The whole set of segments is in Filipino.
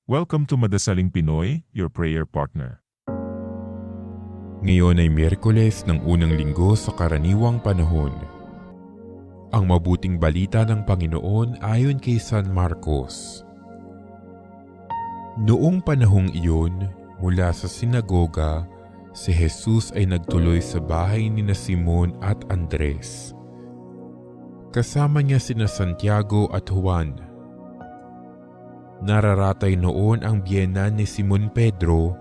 Welcome to Madasaling Pinoy, your prayer partner. Ngayon ay Miyerkules ng unang linggo sa karaniwang panahon. Ang mabuting balita ng Panginoon ayon kay San Marcos. Noong panahong iyon, mula sa sinagoga, si Jesus ay nagtuloy sa bahay ni Simon at Andres. Kasama niya sina Santiago at Juan. Nararatay noon ang biyenan ni Simon Pedro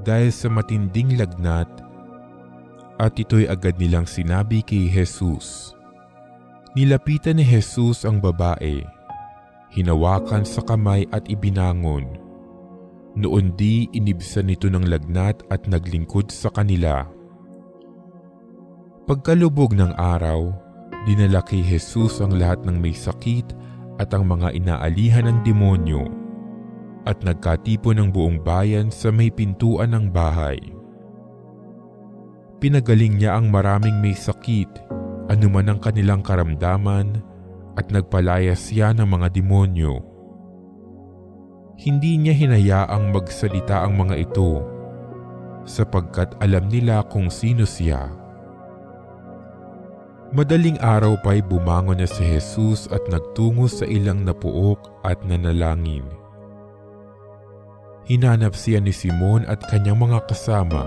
dahil sa matinding lagnat at ito'y agad nilang sinabi kay Jesus. Nilapitan ni Jesus ang babae, hinawakan sa kamay at ibinangon. Noon di inibsan nito ng lagnat at naglingkod sa kanila. Pagkalubog ng araw, dinala kay Jesus ang lahat ng may sakit at ang mga inaalihan ng demonyo at nagkatipon ng buong bayan sa may pintuan ng bahay. Pinagaling niya ang maraming may sakit, anuman ang kanilang karamdaman, at nagpalaya siya ng mga demonyo. Hindi niya hinayaang magsalita ang mga ito, sapagkat alam nila kung sino siya. Madaling araw pa'y bumangon na si Jesus at nagtungo sa ilang napuok at nanalangin. Hinanap siya ni Simon at kanyang mga kasama.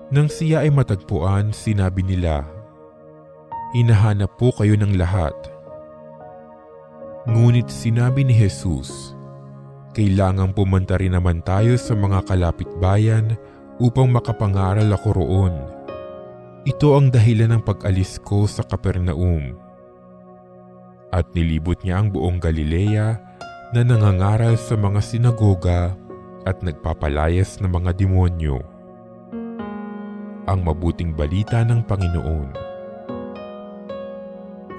Nang siya ay matagpuan, sinabi nila, "Hinahanap po kayo ng lahat." Ngunit sinabi ni Jesus, "Kailangang pumunta rin naman tayo sa mga kalapit-bayan upang makapangaral ako roon. Ito ang dahilan ng pag-alis ko sa Capernaum." At nilibot niya ang buong Galilea na nangangaral sa mga sinagoga at nagpapalayas ng mga demonyo. Ang mabuting balita ng Panginoon.